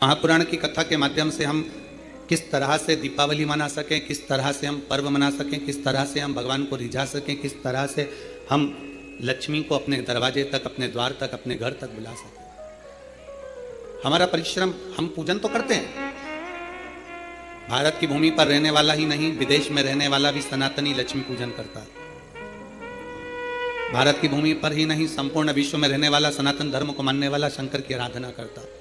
महापुराण की कथा के माध्यम से हम किस तरह से दीपावली मना सकें, किस तरह से हम पर्व मना सकें, किस तरह से हम भगवान को रिझा सकें, किस तरह से हम लक्ष्मी को अपने दरवाजे तक, अपने द्वार तक, अपने घर तक बुला सकें। हमारा परिश्रम, हम पूजन तो करते हैं। भारत की भूमि पर रहने वाला ही नहीं, विदेश में रहने वाला भी सनातनी लक्ष्मी पूजन करता है। भारत की भूमि पर ही नहीं, संपूर्ण विश्व में रहने वाला, सनातन धर्म को मानने वाला शंकर की आराधना करता है।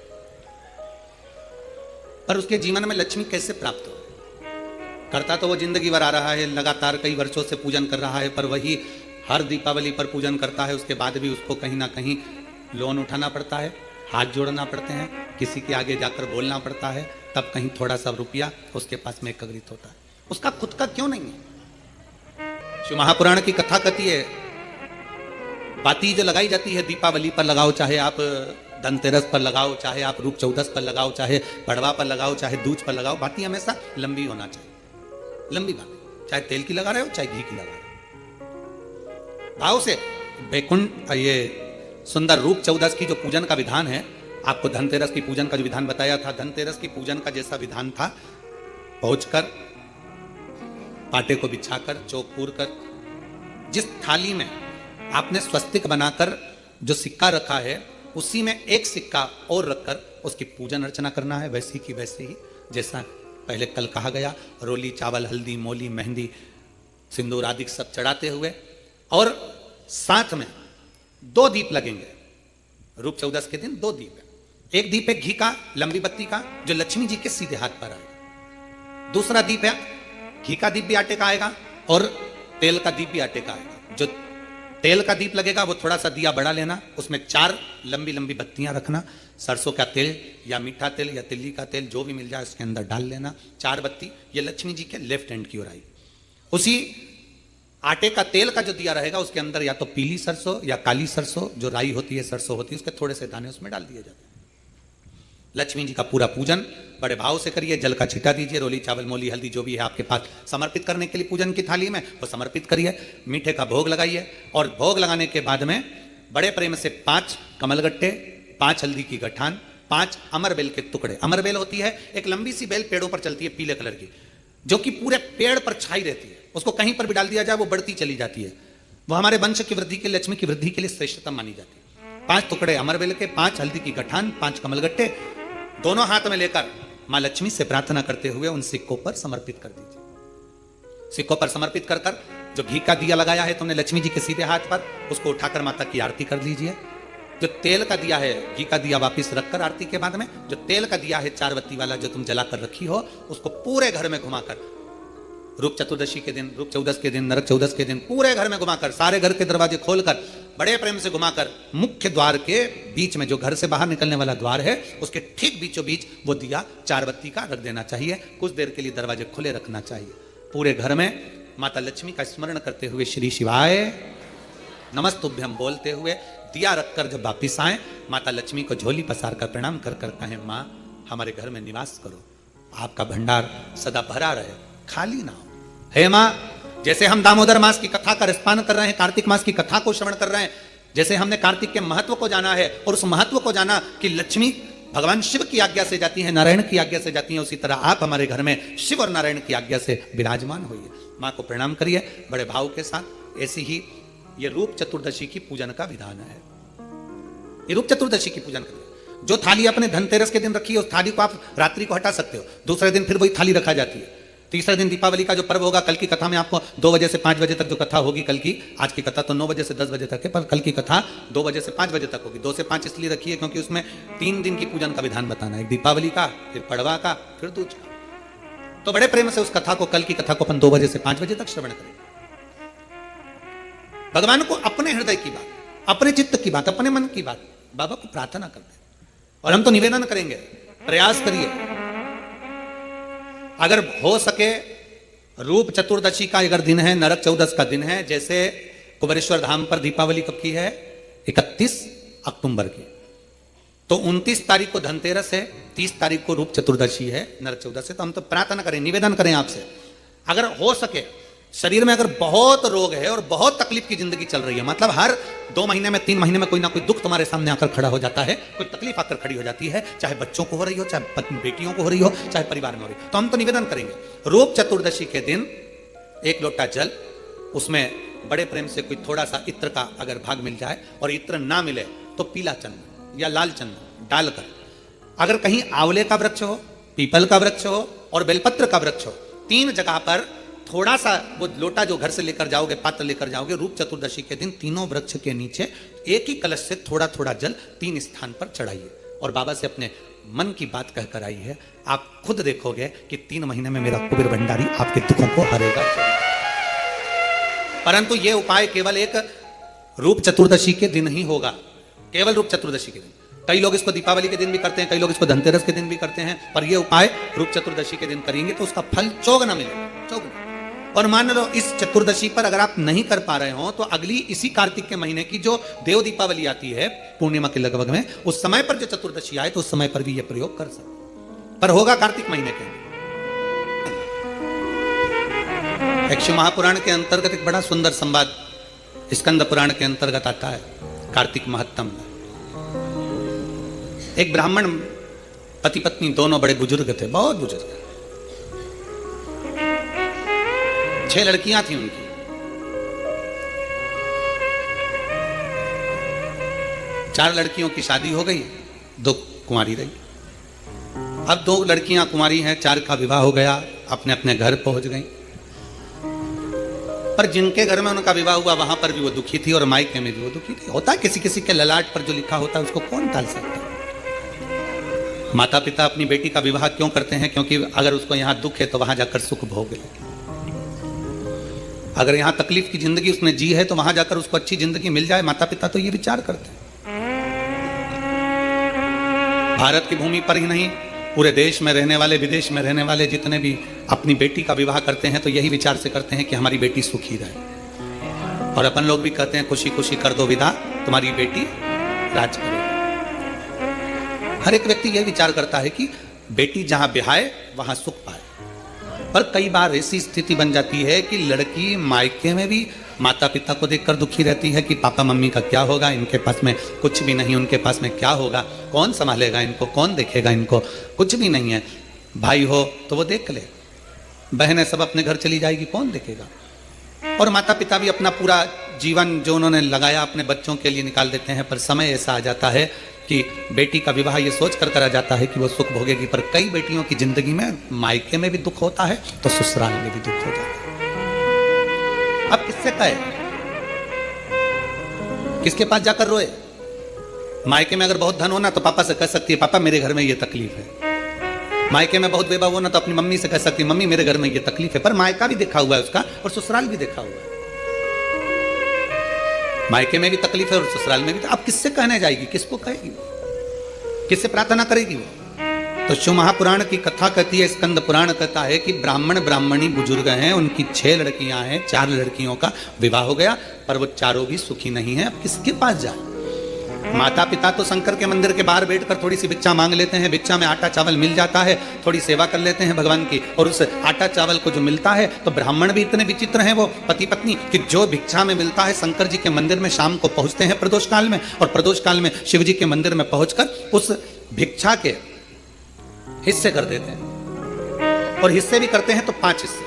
पर उसके जीवन में लक्ष्मी कैसे प्राप्त हो? करता तो वो जिंदगी भर आ रहा है, लगातार कई वर्षों से पूजन कर रहा है, पर वही हर दीपावली पर पूजन करता है। उसके बाद भी उसको कहीं ना कहीं लोन उठाना पड़ता है, हाथ जोड़ना पड़ते हैं, किसी के आगे जाकर बोलना पड़ता है, तब कहीं थोड़ा सा रुपया उसके पास में एकत्रित होता है। उसका खुद का क्यों नहीं है? शिव महापुराण की कथा कहती है, बाती जो लगाई जाती है दीपावली पर लगाओ, चाहे आप धनतेरस पर लगाओ, चाहे आप रूप चौदस पर लगाओ, चाहे पड़वा पर लगाओ, चाहे दूज पर लगाओ, बाती हमेशा लंबी होना चाहिए। लंबी बाती, चाहे तेल की लगा रहे हो, चाहे घी की लगा रहे हो, भाव से। बैकुंठ, ये सुंदर रूप चौदस की जो पूजन का विधान है, आपको धनतेरस की पूजन का जो विधान बताया था, धनतेरस की पूजन का जैसा विधान था, पहुंचकर पाटे को बिछाकर, चौक पूर कर, जिस थाली में आपने स्वस्तिक बनाकर जो सिक्का रखा है, उसी में एक सिक्का और रखकर उसकी पूजन अर्चना करना है। वैसी की वैसे ही, जैसा पहले कल कहा गया, रोली, चावल, हल्दी, मोली, मेहंदी, सिंदूर आदि सब चढ़ाते हुए, और साथ में 2 दीप लगेंगे। रूप चौदस के दिन 2 दीप है। एक दीप है घी का, लंबी बत्ती का, जो लक्ष्मी जी के सीधे हाथ पर आएगा। दूसरा दीप है घी का दीप भी आटे का आएगा, और तेल का दीप भी आटे का आएगा। जो तेल का दीप लगेगा वो थोड़ा सा दिया बड़ा लेना, उसमें 4 लंबी लंबी बत्तियां रखना, सरसों का तेल या मीठा तेल या तिल्ली का तेल जो भी मिल जाए उसके अंदर डाल लेना। 4 बत्ती ये लक्ष्मी जी के लेफ्ट हैंड की ओर आई। उसी आटे का तेल का जो दिया रहेगा, उसके अंदर या तो पीली सरसों या काली सरसों, जो राई होती है, सरसों होती है, उसके थोड़े से दाने उसमें डाल दिए जाते हैं। लक्ष्मी जी का पूरा पूजन बड़े भाव से करिए। जल का छिटा दीजिए, रोली, चावल, मोली, हल्दी जो भी है आपके पास समर्पित करने के लिए पूजन की थाली में, वो समर्पित करिए। मीठे का भोग लगाइए, और भोग लगाने के बाद में बड़े प्रेम से 5 कमलगट्टे, 5 हल्दी की गठान, 5 अमरबेल के टुकड़े। अमरबेल होती है एक लंबी सी बेल, पेड़ों पर चलती है, पीले कलर की, जो कि पूरे पेड़ पर छाई रहती है। उसको कहीं पर भी डाल दिया जाए वो बढ़ती चली जाती है। वो हमारे वंश की वृद्धि के लिए, लक्ष्मी की वृद्धि के लिए श्रेष्ठतम मानी जाती है। 5 टुकड़े अमरबेल के, 5 हल्दी की गठान, 5 कमलगट्टे दोनों हाथ में लेकर मां लक्ष्मी से प्रार्थना करते हुए उन सिक्कों पर समर्पित कर दीजिए। सिक्कों पर समर्पित कर कर जो घी का दिया लगाया है तुमने लक्ष्मी जी के सीधे हाथ पर, उसको उठाकर माता की आरती कर लीजिए। जो तेल का दिया है, घी का दिया वापिस रखकर आरती के बाद में, जो तेल का दिया है 4 बत्ती वाला जो तुम जलाकर रखी हो, उसको पूरे घर में घुमाकर, रूप चतुर्दशी के दिन, रूप चौदस के दिन, नरक चौदस के दिन, पूरे घर में घुमाकर, सारे घर के दरवाजे खोलकर, बड़े प्रेम से घुमाकर, मुख्य द्वार के बीच में, जो घर से बाहर निकलने वाला द्वार है, उसके ठीक बीचों बीच वो दिया 4 बत्ती का रख देना चाहिए। कुछ देर के लिए दरवाजे खुले रखना चाहिए। पूरे घर में माता लक्ष्मी का स्मरण करते हुए, श्री शिवाय नमस्तुभ्यम बोलते हुए दिया रखकर जब वापिस आए, माता लक्ष्मी को झोली पसार कर प्रणाम कर कर कहें, माँ हमारे घर में निवास करो, आपका भंडार सदा भरा रहे, खाली ना हो। हे माँ, जैसे हम दामोदर मास की कथा का रसपान कर रहे हैं, कार्तिक मास की कथा को श्रवण कर रहे हैं, जैसे हमने कार्तिक के महत्व को जाना है, और उस महत्व को जाना कि लक्ष्मी भगवान शिव की आज्ञा से जाती है, नारायण की आज्ञा से जाती है, उसी तरह आप हमारे घर में शिव और नारायण की आज्ञा से विराजमान होइए। माँ को प्रणाम करिए बड़े भाव के साथ। ऐसी ही ये रूप चतुर्दशी की पूजन का विधान है। ये रूप चतुर्दशी की पूजन करिए। जो थाली अपने धनतेरस के दिन रखी है, उस थाली को आप रात्रि को हटा सकते हो, दूसरे दिन फिर वही थाली रखा जाती है। तीसरे दिन दीपावली का जो पर्व होगा, कल की कथा में आपको 2 बजे से 5 बजे तक जो कथा होगी, कल की, आज की कथा तो 9 बजे से 10 बजे तक है, पर कल की कथा 2 बजे से 5 बजे तक होगी। 2 से 5 इसलिए रखी है क्योंक't उसमें 3 दिन की पूजन का विधान बताना है, एक दीपावली का, फिर पड़वा का, फिर दूज का। तो बड़े प्रेम से उस कथा को, कल की कथा को अपन 2 बजे से 5 बजे तक श्रवण करें। भगवान को अपने हृदय की बात, अपने चित्त की बात, अपने मन की बात बाबा को प्रार्थना करते हैं। और हम तो निवेदन करेंगे, प्रयास करिए, अगर हो सके रूप चतुर्दशी का अगर दिन है, नरक चौदस का दिन है, जैसे कुबेरेश्वर धाम पर दीपावली कब की है, 31 अक्टूबर की, तो 29 तारीख को धनतेरस है, 30 तारीख को रूप चतुर्दशी है, नरक चौदस है। तो हम तो प्रार्थना करें, निवेदन करें आपसे, अगर हो सके शरीर में अगर बहुत रोग है और बहुत तकलीफ की जिंदगी चल रही है, मतलब हर 2 महीने में 3 महीने में कोई ना कोई दुख तुम्हारे सामने आकर खड़ा हो जाता है, कोई तकलीफ आकर खड़ी हो जाती है, चाहे बच्चों को हो रही हो, चाहे बेटियों को हो रही हो, चाहे परिवार में हो रही हो, तो हम तो निवेदन करेंगे रूप चतुर्दशी के दिन 1 लोटा जल, उसमें बड़े प्रेम से कोई थोड़ा सा इत्र का अगर भाग मिल जाए, और इत्र ना मिले तो पीला चंदन या लाल चंदन डालकर, अगर कहीं आंवले का वृक्ष हो, पीपल का वृक्ष हो और बेलपत्र का वृक्ष हो, 3 जगह पर थोड़ा सा वो लोटा जो घर से लेकर जाओगे, पात्र लेकर जाओगे, रूप चतुर्दशी के दिन तीनों वृक्ष के नीचे एक ही कलश से थोड़ा थोड़ा जल 3 स्थान पर चढ़ाइए और बाबा से अपने मन की बात कहकर आई है। आप खुद देखोगे कि 3 महीने में मेरा कुबेर भंडारी आपके दुखों को हरेगा। परंतु यह उपाय केवल एक रूप चतुर्दशी के दिन ही होगा, केवल रूप चतुर्दशी के दिन। कई लोग इसको दीपावली के दिन भी करते हैं, कई लोग इसको धनतेरस के दिन भी करते हैं, पर यह उपाय रूप चतुर्दशी के दिन करेंगे तो उसका फल चौगुना मिलेगा, चौगुना। और मान लो इस चतुर्दशी पर अगर आप नहीं कर पा रहे हो तो अगली इसी कार्तिक के महीने की जो देव दीपावली आती है पूर्णिमा के लगभग में, उस समय पर जो चतुर्दशी आए तो उस समय पर भी यह प्रयोग कर सकते, पर होगा कार्तिक महीने के। एक शिव महापुराण के अंतर्गत एक बड़ा सुंदर संवाद स्कंद पुराण के अंतर्गत आता है, कार्तिक महत्तम। एक ब्राह्मण पति पत्नी दोनों बड़े बुजुर्ग थे, बहुत बुजुर्ग, 6 लड़कियां थी उनकी। चार लड़कियों की शादी हो गई, 2 कुंवारी रही। अब 2 लड़कियां कुंवारी हैं, 4 का विवाह हो गया, अपने अपने घर पहुंच गई। पर जिनके घर में उनका विवाह हुआ वहां पर भी वो दुखी थी और मायके में भी वो दुखी थी। होता है किसी किसी के ललाट पर जो लिखा होता है उसको कौन टाल सकता है। माता पिता अपनी बेटी का विवाह क्यों करते हैं? क्योंकि अगर उसको यहाँ दुख है तो वहां जाकर सुख भोग ले। अगर यहाँ तकलीफ की जिंदगी उसने जी है तो वहां जाकर उसको अच्छी जिंदगी मिल जाए। माता पिता तो ये विचार करते हैं। भारत की भूमि पर ही नहीं, पूरे देश में रहने वाले, विदेश में रहने वाले जितने भी अपनी बेटी का विवाह करते हैं तो यही विचार से करते हैं कि हमारी बेटी सुखी रहे। और अपन लोग भी कहते हैं खुशी खुशी कर दो विदा, तुम्हारी बेटी राज करेगी। हर एक व्यक्ति यह विचार करता है कि बेटी जहां बिहाए वहां सुख पाए। पर कई बार ऐसी स्थिति बन जाती है कि लड़की मायके में भी माता पिता को देखकर दुखी रहती है कि पापा मम्मी का क्या होगा, इनके पास में कुछ भी नहीं, उनके पास में क्या होगा, कौन संभालेगा इनको, कौन देखेगा इनको, कुछ भी नहीं है। भाई हो तो वो देख ले, बहनें सब अपने घर चली जाएगी, कौन देखेगा। और माता पिता भी अपना पूरा जीवन जो उन्होंने लगाया अपने बच्चों के लिए निकाल देते हैं। पर समय ऐसा आ जाता है कि बेटी का विवाह ये सोच कर करा जाता है कि वो सुख भोगेगी। पर कई बेटियों की जिंदगी में मायके में भी दुख होता है तो ससुराल में भी दुख हो जाता है। अब किससे कहे, किसके पास जाकर रोए? मायके में अगर बहुत धन होना तो पापा से कह सकती है पापा मेरे घर में ये तकलीफ है। मायके में बहुत बेबा होना तो अपनी मम्मी से कह सकती है मम्मी मेरे घर में ये तकलीफ है। पर मायका भी देखा हुआ है उसका और ससुराल भी देखा हुआ है। मायके में भी तकलीफ है और ससुराल में भी। अब किससे कहने जाएगी, किसको कहेगी, किससे प्रार्थना करेगी वो? तो शिव महापुराण की कथा कहती है, स्कंद पुराण कहता है कि ब्राह्मण ब्राह्मणी बुजुर्ग हैं, उनकी 6 लड़कियां हैं, 4 लड़कियों का विवाह हो गया पर वो चारों भी सुखी नहीं है। अब किसके पास जाए? माता पिता तो शंकर के मंदिर के बाहर बैठकर थोड़ी सी भिक्षा मांग लेते हैं, भिक्षा में आटा चावल मिल जाता है, थोड़ी सेवा कर लेते हैं भगवान की, और उस आटा चावल को जो मिलता है तो ब्राह्मण भी इतने विचित्र हैं वो पति पत्नी कि जो भिक्षा में मिलता है शंकर जी के मंदिर में शाम को पहुंचते हैं प्रदोष काल में, और प्रदोष काल में शिव जी के मंदिर में पहुंचकर उस भिक्षा के हिस्से कर देते हैं। और हिस्से भी करते हैं तो 5 हिस्से।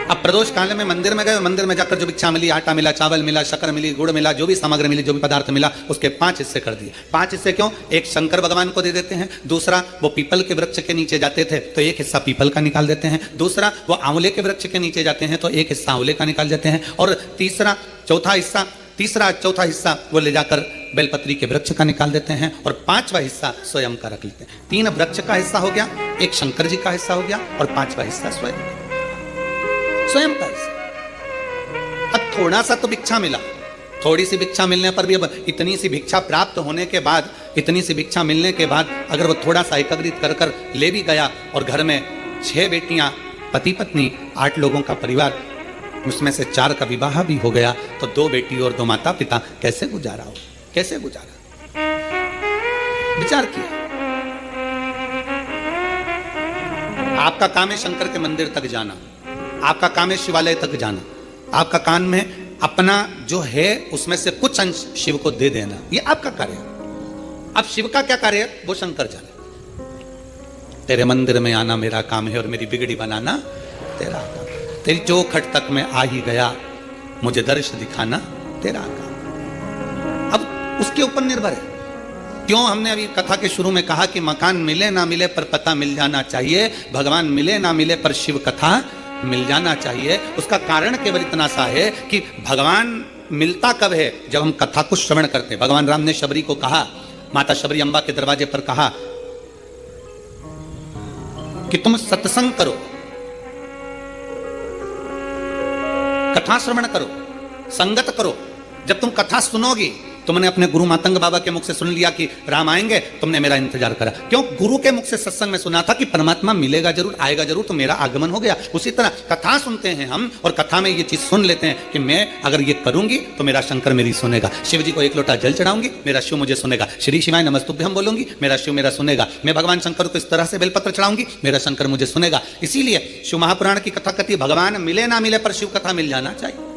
अब प्रदोष काल में मंदिर में गए, मंदिर में जाकर जो भिक्षा मिली, आटा मिला, चावल मिला, शक्कर मिली, गुड़ मिला, जो भी सामग्री मिली, जो भी पदार्थ मिला, उसके 5 हिस्से कर दिए। 5 हिस्से क्यों? एक शंकर भगवान को दे देते हैं, दूसरा वो पीपल के वृक्ष के नीचे जाते थे तो एक हिस्सा पीपल का निकाल देते हैं, दूसरा वो आंवले के वृक्ष के नीचे जाते हैं तो एक हिस्सा आंवले का निकाल देते हैं, और तीसरा चौथा हिस्सा वो ले जाकर बेलपत्री के वृक्ष का निकाल देते हैं, और 5वां हिस्सा स्वयं का रख लेते हैं। 3 वृक्ष का हिस्सा हो गया, एक शंकर जी का हिस्सा हो गया, और 5वां हिस्सा स्वयं का हिस्सा। अब थोड़ा सा तो भिक्षा मिला, थोड़ी सी भिक्षा मिलने पर भी अब इतनी सी भिक्षा प्राप्त होने के बाद, इतनी सी भिक्षा मिलने के बाद अगर वो थोड़ा सा एकत्रित कर कर ले भी गया, और घर में 6 बेटियां, पति पत्नी, 8 लोगों का परिवार, उसमें से 4 का विवाह भी हो गया, तो 2 बेटी और 2 माता पिता, कैसे गुजारा हो, कैसे गुजारा? विचार किया। आपका काम है शंकर के मंदिर तक जाना, आपका काम है शिवालय तक जाना, आपका कान में अपना जो है उसमें से कुछ अंश शिव को दे देना, ये आपका कार्य है। अब शिव का क्या कार्य है वो शंकर जाने। तेरे मंदिर में आना मेरा काम है और मेरी बिगड़ी बनाना तेरा काम। तेरी चौखट तक मैं आ ही गया, मुझे दर्श दिखाना तेरा काम। अब उसके ऊपर निर्भर है। क्यों हमने अभी कथा के शुरू में कहा कि मकान मिले ना मिले पर पता मिल जाना चाहिए, भगवान मिले ना मिले पर शिव कथा मिल जाना चाहिए। उसका कारण केवल इतना सा है कि भगवान मिलता कब है, जब हम कथा को श्रवण करते हैं। भगवान राम ने शबरी को कहा, माता शबरी अम्बा के दरवाजे पर कहा कि तुम सत्संग करो, कथा श्रवण करो, संगत करो। जब तुम कथा सुनोगी, तुमने अपने गुरु मातंग बाबा के मुख से सुन लिया कि राम आएंगे, तुमने मेरा इंतजार करा। क्यों? गुरु के मुख से सत्संग में सुना था कि परमात्मा मिलेगा जरूर, आएगा जरूर, तो मेरा आगमन हो गया। उसी तरह कथा सुनते हैं हम और कथा में ये चीज सुन लेते हैं कि मैं अगर ये करूंगी तो मेरा शंकर मेरी सुनेगा। शिव जी को एक लोटा जल चढ़ाऊंगी, मेरा शिव मुझे सुनेगा। श्री शिवाय नमस्तुभ्यम बोलूंगी, मेरा शिव मेरा सुनेगा। मैं भगवान शंकर को इस तरह से बेलपत्र चढ़ाऊंगी, मेरा शंकर मुझे सुनेगा। इसीलिए शिव महापुराण की कथा कहती, भगवान मिले ना मिले पर शिव कथा मिल जाना चाहिए।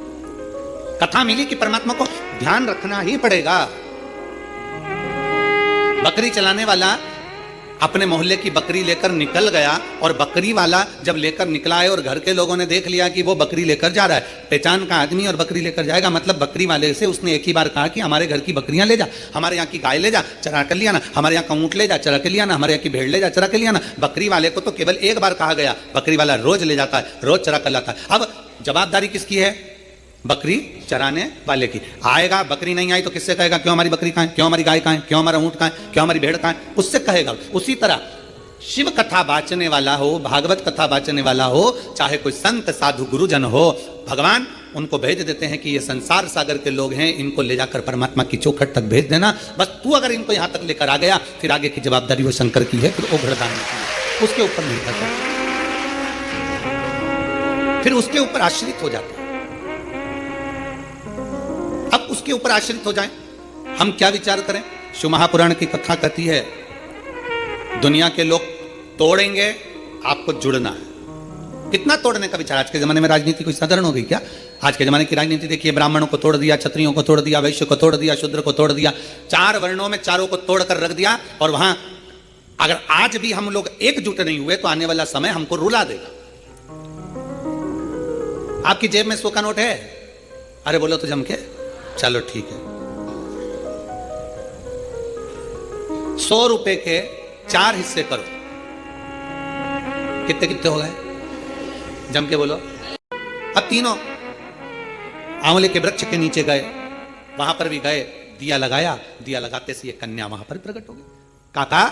कथा मिली कि परमात्मा को ध्यान रखना ही पड़ेगा। बकरी चलाने वाला अपने मोहल्ले की बकरी लेकर निकल गया और बकरी वाला जब लेकर निकला है और घर के लोगों ने देख लिया कि वो बकरी लेकर जा रहा है, पहचान का आदमी और बकरी लेकर जाएगा, मतलब बकरी वाले से उसने एक ही बार कहा कि हमारे घर की बकरियां ले जा, हमारे यहाँ की गाय ले जा, चरा कर लिया ना, हमारे यहाँ का ऊँट ले जा, चरा के लिया ना, हमारे यहाँ की भेड़ ले जा, चरा के लिया ना। बकरी वाले को तो केवल एक बार कहा गया, बकरी वाला रोज ले जाता है, रोज चरा कर लाता है। अब जवाबदारी किसकी है? बकरी चराने वाले की। आएगा, बकरी नहीं आई तो किससे कहेगा क्यों हमारी बकरी कहाँ है, क्यों हमारी गाय कहाँ है, क्यों हमारा ऊंट कहाँ है, क्यों हमारी भेड़ कहाँ है, उससे कहेगा। उसी तरह शिव कथा बाचने वाला हो, भागवत कथा बाचने वाला हो, चाहे कोई संत साधु गुरुजन हो, भगवान उनको भेज देते हैं कि ये संसार सागर के लोग हैं, इनको ले जाकर परमात्मा की चौखट तक भेज देना। बस तू अगर इनको यहां तक लेकर आ गया, फिर आगे की जवाबदारी वो शंकर की है, फिर ओघड़दान की, उसके ऊपर निर्भर है, फिर उसके ऊपर आश्रित हो जाते हैं। अब उसके ऊपर आश्रित हो जाएं, हम क्या विचार करें? शिव महापुराण की कथा कहती है, दुनिया के लोग तोड़ेंगे, आपको जुड़ना है। कितना तोड़ने का विचार? आज के जमाने में राजनीति कोई साधारण हो गई क्या? आज के जमाने की राजनीति देखिए, ब्राह्मणों को तोड़ दिया, क्षत्रियों को तोड़ दिया, वैश्य को तोड़ दिया, शूद्र को तोड़ दिया, 4 वर्णों में चारों को तोड़कर रख दिया। और वहां अगर आज भी हम लोग एकजुट नहीं हुए तो आने वाला समय हमको रुला देगा। आपकी जेब में 100 का नोट है? अरे बोलो तो जम के, चलो ठीक है। 100 रुपए के 4 हिस्से करो, कितने कितने हो गए? जम के बोलो। अब तीनों आंवले के वृक्ष के नीचे गए, वहां पर भी गए, दिया लगाया, दिया लगाते से ये कन्या वहां पर प्रकट हो गई। काका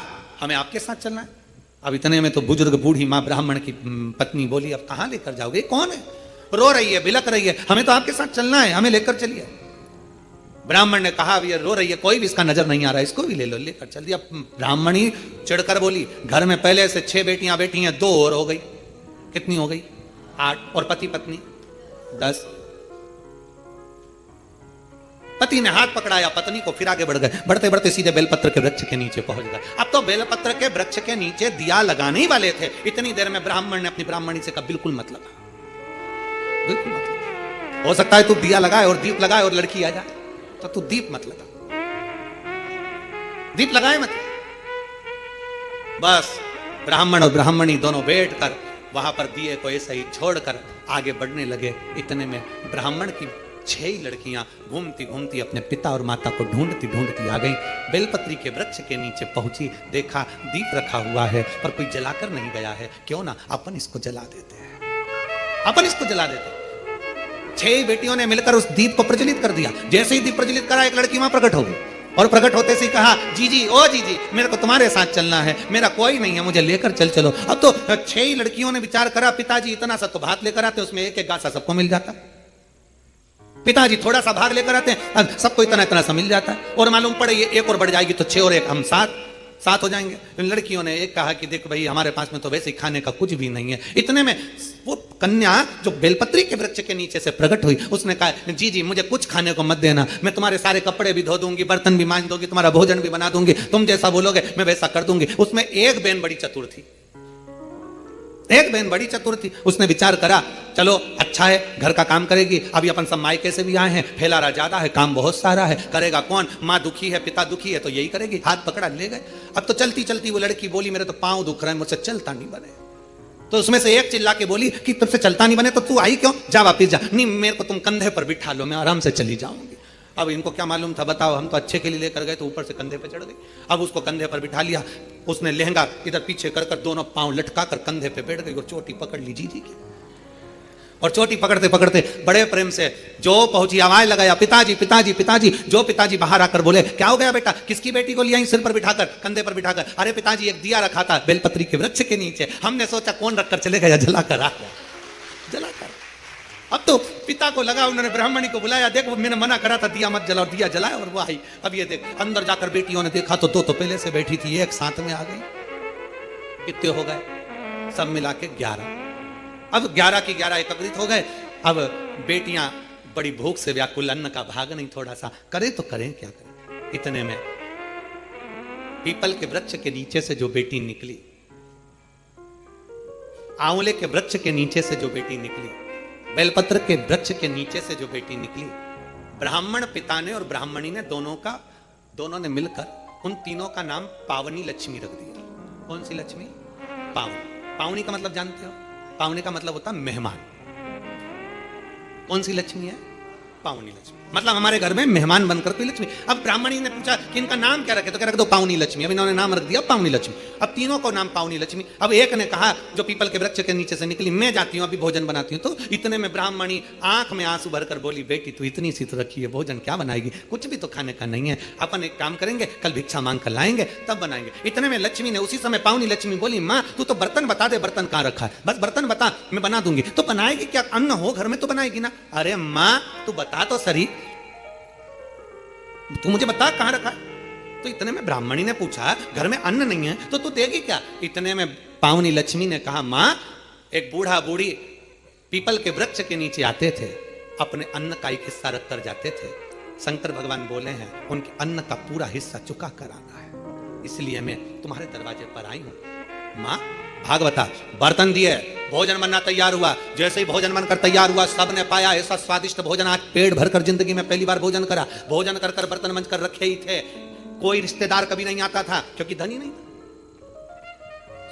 हमें आपके साथ चलना है। अब इतने में तो बुजुर्ग बूढ़ी मां ब्राह्मण की पत्नी बोली, अब कहां लेकर जाओगे? कौन है? रो रही है, बिलक रही है, हमें तो आपके साथ चलना है, हमें लेकर चलिए। ब्राह्मण ने कहा, अब ये रो रही है, कोई भी इसका नजर नहीं आ रहा है, इसको भी ले लो, लेकर चल दिया। ब्राह्मणी चिढ़कर बोली, घर में पहले से 6 बेटियां बैठी हैं, 2 और हो गई, कितनी हो गई? 8, और पति पत्नी 10। पति ने हाथ पकड़ाया पत्नी को, फिर आगे बढ़ गए, बढ़ते बढ़ते सीधे बेलपत्र के वृक्ष के नीचे पहुंच गए। अब तो बेलपत्र के वृक्ष के नीचे दिया लगाने ही वाले थे, इतनी देर में ब्राह्मण ने अपनी ब्राह्मणी से कहा, बिल्कुल मत लगा, बिल्कुल मत लगा, हो सकता है तू दिया लगाए और दीप लगाए और लड़की आ जाए, तो तू दीप मत लगा, दीप लगाए मत। बस ब्राह्मण और ब्राह्मणी दोनों बैठकर वहां पर दिए को ऐसे ही छोड़कर आगे बढ़ने लगे। इतने में ब्राह्मण की 6 लड़कियां घूमती घूमती अपने पिता और माता को ढूंढती ढूंढती आ गई। बेलपत्री के वृक्ष के नीचे पहुंची, देखा दीप रखा हुआ है पर कोई जलाकर नहीं गया है, क्यों ना अपन इसको जला देते हैं, अपन इसको जला देते हैं। 6 बेटियों ने मिलकर उस दीप को प्रज्वलित कर दिया। जैसे ही दीप प्रज्वलित करा, एक लड़की वहां प्रकट हो गई और प्रकट होते से कहा, जीजी ओ जीजी, मेरे को तुम्हारे साथ चलना है, मेरा कोई नहीं है, मुझे लेकर चलो। अब तो 6 लड़कियों ने विचार करा, पिताजी इतना सा तो भात लेकर आते, उसमें एक एक गासा सबको मिल जाता, पिताजी थोड़ा सा भाग लेकर आते हैं, सबको इतना इतना सा मिल जाता है, और मालूम पड़े ये 1 और बढ़ जाएगी तो 6 और 1 हम 7 हो जाएंगे। लड़कियों ने एक कहा कि देख भाई, हमारे पास में तो वैसे ही खाने का कुछ भी नहीं है। इतने में वो कन्या जो बेलपत्री के वृक्ष के नीचे से प्रकट हुई, उसने कहा, जी जी मुझे कुछ खाने को मत देना, मैं तुम्हारे सारे कपड़े भी धो दूंगी, बर्तन भी मांज दूंगी, तुम्हारा भोजन भी बना दूंगी, तुम जैसा बोलोगे मैं वैसा कर दूंगी। उसमें एक बहन बड़ी चतुर थी, एक बहन बड़ी चतुर थी, उसने विचार करा चलो अच्छा है घर का काम करेगी, अभी अपन सब मायके से भी आए हैं, फैलारा ज्यादा है, काम बहुत सारा है, करेगा कौन, माँ दुखी है पिता दुखी है तो यही करेगी। हाथ पकड़ा ले गए। अब तो चलती चलती वो लड़की बोली मेरे तो पाँव दुख रहे हैं, मुझसे चलता नहीं बने। तो उसमें से एक चिल्ला के बोली कि तुमसे चलता नहीं बने तो तू आई क्यों, जा वापिस जा। नहीं मेरे को तुम कंधे पर बिठा लो, मैं आराम से चली जाऊंगी। अब इनको क्या मालूम था, बताओ, हम तो अच्छे के लिए लेकर गए तो ऊपर से कंधे पे चढ़ गई। अब उसको कंधे पर बिठा लिया, उसने लहंगा इधर पीछे कर कर दोनों पांव लटका कर कंधे पे बैठ गई और चोटी पकड़ ली जीजी की। और चोटी पकड़ते पकड़ते बड़े प्रेम से जो पहुंची आवाज लगाया पिताजी पिताजी पिताजी। जो पिताजी बाहर आकर बोले क्या हो गया बेटा, किसकी बेटी को लिया सिर पर बिठाकर कंधे पर बिठाकर। अरे पिताजी एक दिया रखा था बेलपत्री के वृक्ष के नीचे, हमने सोचा कौन रखकर चले गया, जलाकर आ गया, जलाकर। अब तो पिता को लगा, उन्होंने ब्राह्मणी को बुलाया, देख वो मैंने मना करा था दिया मत जलाओ, दिया जलाया और वो आई। अब ये देख अंदर जाकर बेटियों ने देखा तो दो तो पहले से बैठी थी, एक साथ में आ गई। कितने हो गए, सब मिला के 11। अब 11 की 11 एकत्रित हो गए। अब बेटियां बड़ी भूख से व्याकुल, अन्न का भाग नहीं, थोड़ा सा करें तो करें क्या करें। इतने में पीपल के वृक्ष के नीचे से जो बेटी निकली, आंवले के वृक्ष के नीचे से जो बेटी निकली, बेलपत्र के वृक्ष के नीचे से जो बेटी निकली, ब्राह्मण पिता ने और ब्राह्मणी ने दोनों ने मिलकर उन तीनों का नाम पावनी लक्ष्मी रख दिया। कौन सी लक्ष्मी, पावनी। पावनी का मतलब जानते हो, पावनी का मतलब होता मेहमान। कौन सी लक्ष्मी है, पावनी लक्ष्मी, मतलब हमारे घर में मेहमान बनकर कोई लक्ष्मी। अब ब्राह्मणी ने पूछा कि इनका नाम क्या रखे, तो क्या रख दो पावनी लक्ष्मी। अब इन्होंने नाम रख दिया पावनी लक्ष्मी। अब तीनों को नाम पावनी लक्ष्मी। अब एक ने कहा जो पीपल के वृक्ष के नीचे से निकली, मैं जाती हूँ अभी भोजन बनाती हूँ। तो इतने में ब्राह्मणी आंख में आंसू भरकर बोली बेटी तू इतनी सी तो रखी है, भोजन क्या बनाएगी, कुछ भी तो खाने का नहीं है, अपन एक काम करेंगे कल भिक्षा मांग कर लाएंगे तब बनाएंगे। इतने में लक्ष्मी ने उसी समय पावनी लक्ष्मी बोली माँ तू तो बर्तन बता दे, बर्तन कहाँ रखा है, बस बर्तन बता मैं बना दूंगी। तो बनाएगी क्या, अन्न हो घर में तो बनाएगी ना। अरे माँ तू बता तो सही, तू मुझे बता कहां रखा है। तो इतने में ब्राह्मणी ने पूछा घर में अन्न नहीं है तो तू देगी क्या। इतने में पावनी लक्ष्मी ने कहा मां एक बूढ़ा बूढ़ी पीपल के वृक्ष के नीचे आते थे, अपने अन्न का एक हिस्सा रख कर जाते थे। शंकर भगवान बोले हैं उनके अन्न का पूरा हिस्सा चुका कर आना है, इसलिए मैं तुम्हारे दरवाजे पर आई हूं। मां भागवता बर्तन दिए, भोजन बनना तैयार हुआ। जैसे ही भोजन बनकर तैयार हुआ सबने पाया ऐसा स्वादिष्ट भोजन, आज पेट भरकर जिंदगी में पहली बार भोजन करा। भोजन कर कर बर्तन मंज कर रखे ही थे, कोई रिश्तेदार कभी नहीं आता था क्योंकि धनी नहीं था।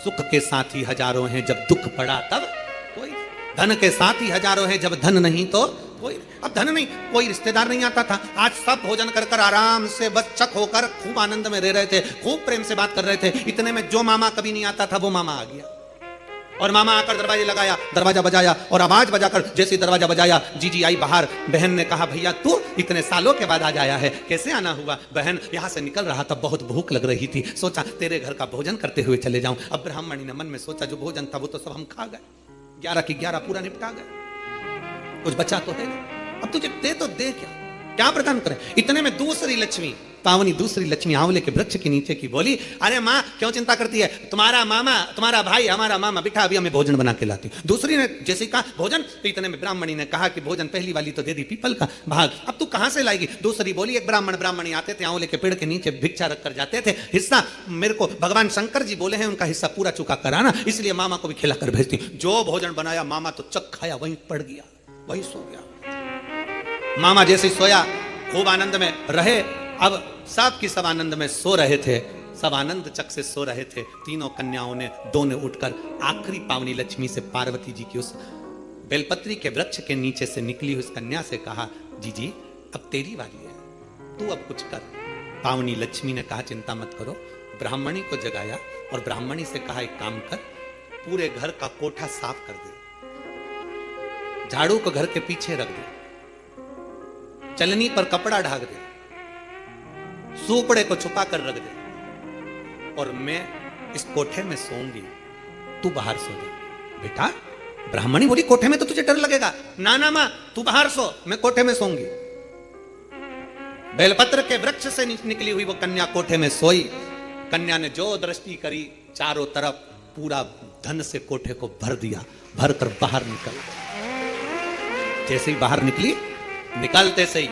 सुख के साथी हजारों हैं जब दुख पड़ा तब कोई, धन के साथी हजारों हैं जब धन नहीं तो कोई। अब धन नहीं, कोई रिश्तेदार नहीं आता था। आज सब भोजन कर कर आराम से बस चक होकर खूब आनंद में रह रहे थे, खूब प्रेम से बात कर रहे थे। इतने में जो मामा कभी नहीं आता था वो मामा आ गया और मामा आकर दरवाजे लगाया, दरवाजा बजाया और आवाज बजाकर जैसे दरवाजा बजाया जीजी आई बाहर। बहन ने कहा भैया तू इतने सालों के बाद आज आया है, कैसे आना हुआ। बहन यहाँ से निकल रहा था, बहुत भूख लग रही थी, सोचा तेरे घर का भोजन करते हुए चले जाऊं। अब ब्राह्मणी ने मन में सोचा जो भोजन था वो तो सब हम खा गए, 11 की 11 पूरा निपटा गए, कुछ बचा तो है नहीं। अब तुझे दे तो दे क्या प्रदान करें। इतने में दूसरी लक्ष्मी, पावनी दूसरी लक्ष्मी आंवले के वृक्ष के नीचे की बोली अरे माँ क्यों चिंता करती है, तुम्हारा मामा तुम्हारा भाई हमारा मामा बिठा अभी हमें भोजन बना के लाती। दूसरी ने जैसे कहा भोजन, तो इतने में ब्राह्मणी ने कहा कि भोजन पहली वाली तो दे दी पीपल का भाग, अब तू कहां से लाएगी। दूसरी बोली एक ब्राह्मणी आते थे आंवले के पेड़ के नीचे भिक्षा रख कर जाते थे, हिस्सा मेरे को भगवान शंकर जी बोले हैं उनका हिस्सा पूरा चुका कराना, इसलिए मामा को भी खिला कर भेजती। जो भोजन बनाया मामा तो चक खाया, वहीं पड़ गया, वहीं सो गया। मामा जैसे सोया खूब आनंद में रहे। अब सब की सब आनंद में सो रहे थे, सब आनंद चक से सो रहे थे। तीनों कन्याओं ने दो ने उठकर आखिरी पावनी लक्ष्मी से पार्वती जी की उस बेलपत्री के वृक्ष के नीचे से निकली उस कन्या से कहा जीजी अब तेरी बारी है, तू अब कुछ कर। पावनी लक्ष्मी ने कहा चिंता मत करो। ब्राह्मणी को जगाया और ब्राह्मणी से कहा एक काम कर, पूरे घर का कोठा साफ कर दे, झाड़ू को घर के पीछे रख दे, चलनी पर कपड़ा ढाक दे, सूपड़े को छुपा कर रख दे और मैं इस कोठे में सोऊंगी, तू बाहर सो जा। बेटा ब्राह्मणी बोली कोठे में तो तुझे डर लगेगा, ना ना मां तू बाहर सो, मैं कोठे में सोऊंगी। बेलपत्र के वृक्ष से निकली हुई वो कन्या कोठे में सोई। कन्या ने जो दृष्टि करी चारों तरफ पूरा धन से कोठे को भर दिया, भर कर बाहर निकल। जैसे ही बाहर निकली, निकलते से ही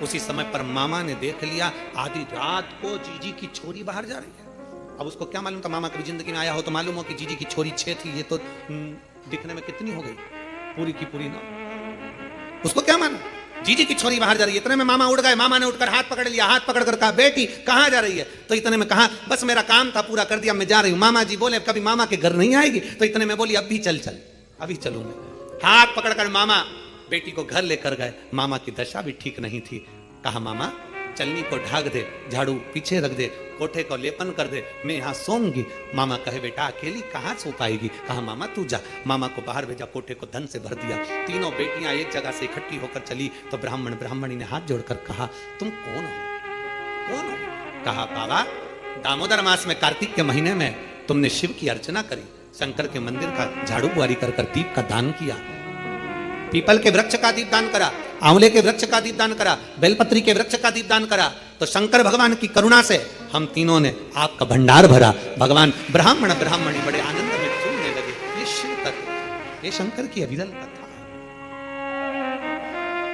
उसी समय पर मामा ने देख लिया आधी रात को जीजी की छोरी बाहर जा रही है। अब उसको क्या मालूम था, मामा कभी जिंदगी में आया हो तो मालूम हो कि जीजी की छोरी 6 थी, ये तो दिखने में कितनी हो गई, पूरी की पूरी ना। उसको क्या मालूम, जीजी की छोरी बाहर जा रही है। इतने में मामा उड़ गए, मामा ने उठकर हाथ पकड़ लिया, हाथ पकड़ कर कहा बेटी कहाँ जा रही है? तो इतने में कहा बस मेरा काम था पूरा कर दिया, मैं जा रही हूँ। मामा जी बोले कभी मामा के घर नहीं आएगी? तो इतने में बोली अभी चल चल, अभी चलूंगा। हाथ पकड़कर मामा बेटी को घर लेकर गए। मामा की दशा भी ठीक नहीं थी। कहा मामा चलनी को ढाक दे, झाड़ू पीछे रख दे, कोठे को लेपन कर दे, मैं यहाँ सोऊंगी। मामा कहे बेटा अकेली कहाँ सो पाएगी? कहा मामा तू जा। मामा को बाहर भेजा, कोठे को धन से भर दिया। तीनों बेटियां एक जगह से इकट्ठी होकर चली तो ब्राह्मणी ने हाथ जोड़कर कहा तुम कौन हो, कौन हो? कहा बाबा दामोदर मास में कार्तिक के महीने में तुमने शिव की अर्चना करी, शंकर के मंदिर का झाड़ू बुआरी कर कर दीप का दान किया, पीपल के वृक्ष का दीप दान करा, आंवले के वृक्ष का दीप दान करा, बेलपत्री के वृक्ष का दीप दान करा, तो शंकर भगवान की करुणा से हम तीनों ने आपका भंडार भरा। भगवान ब्राह्मणी बड़े आनंद में झूमने लगे। ये शिव तत्व, ये शंकर की अभिधल कथा।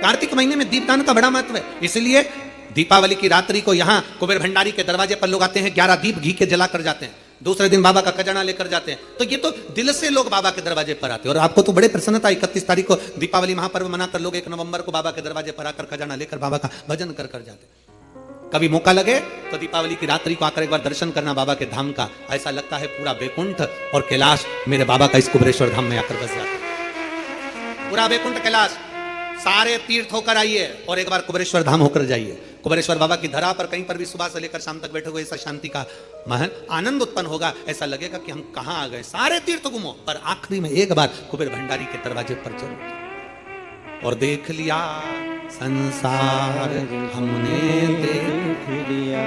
कार्तिक महीने में दीपदान का बड़ा महत्व है, इसलिए दीपावली की रात्रि को यहाँ कुबेर भंडारी के दरवाजे पर लोग आते हैं, 11 दीप घी के जला कर जाते हैं, दूसरे दिन बाबा का खजाना लेकर जाते हैं। तो ये तो दिल से लोग बाबा के दरवाजे पर आते हैं। और आपको तो बड़े प्रसन्नता, 31 तारीख को दीपावली महापर्व मनाकर लोग 1 नवंबर को बाबा के दरवाजे पर आकर खजाना लेकर बाबा का भजन कर कर जाते हैं। कभी मौका लगे तो दीपावली की रात्रि को आकर एक बार दर्शन करना बाबा के धाम का। ऐसा लगता है पूरा बैकुंठ और कैलाश मेरे बाबा का इस कुबेरेश्वर धाम में आकर बस जाता है। पूरा बैकुंठ कैलाश सारे तीर्थ होकर आइए और एक बार कुबेरेश्वर धाम होकर जाइए। कुबेरेश्वर बाबा की धरा पर कहीं पर भी सुबह से लेकर शाम तक बैठे हुए ऐसा शांति का महल आनंद उत्पन्न होगा। ऐसा लगेगा कि हम कहां आ गए। सारे तीर्थ घूमो पर आखिरी में एक बार कुबेर भंडारी के दरवाजे पर चलो और देख लिया संसार हमने देख लिया,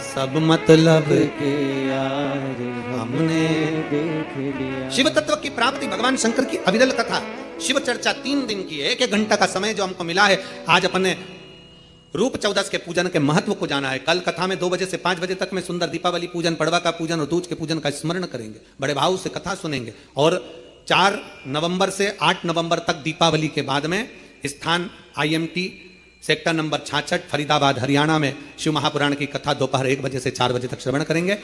सब मतलब के यार हमने देख लिया। शिव तत्व की प्राप्ति, भगवान शंकर की अविरल कथा, शिव चर्चा 3 दिन की है। 1 घंटा का समय जो हमको मिला है, आज अपने रूप 14 के पूजन के महत्व को जाना है। कल कथा में 2 बजे से 5 बजे तक में सुंदर दीपावली पूजन, पड़वा का पूजन और दूज के पूजन का स्मरण करेंगे, बड़े भाव से कथा सुनेंगे। और 4 नवंबर से 8 नवंबर तक दीपावली के बाद में स्थान IMT sector number 66 Faridabad Haryana में शिव महापुराण की कथा दोपहर 1 बजे से 4 बजे तक श्रवण करेंगे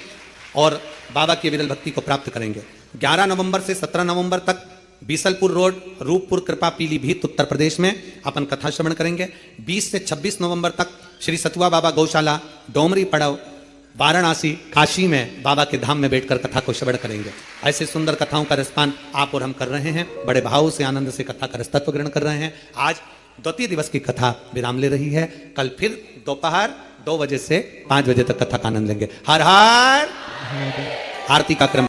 और बाबा की विरल भक्ति को प्राप्त करेंगे। 11 नवंबर से 17 नवंबर तक बीसलपुर रोड, रूपपुर कृपा, पीलीभीत उत्तर प्रदेश में अपन कथा श्रवण करेंगे। 20 से 26 नवंबर तक श्री सतुआ बाबा गौशाला, डोमरी पड़ाव, वाराणसी, काशी में बाबा के धाम में बैठकर कथा को श्रवण करेंगे। ऐसे सुंदर कथाओं का रसपान आप और हम कर रहे हैं, बड़े भाव से आनंद से कथा का रसतत्व ग्रहण कर रहे हैं। आज द्वितीय दिवस की कथा विराम ले रही है, कल फिर दोपहर 2 बजे से 5 बजे तक कथा का आनंद लेंगे। हर हर आरती का क्रम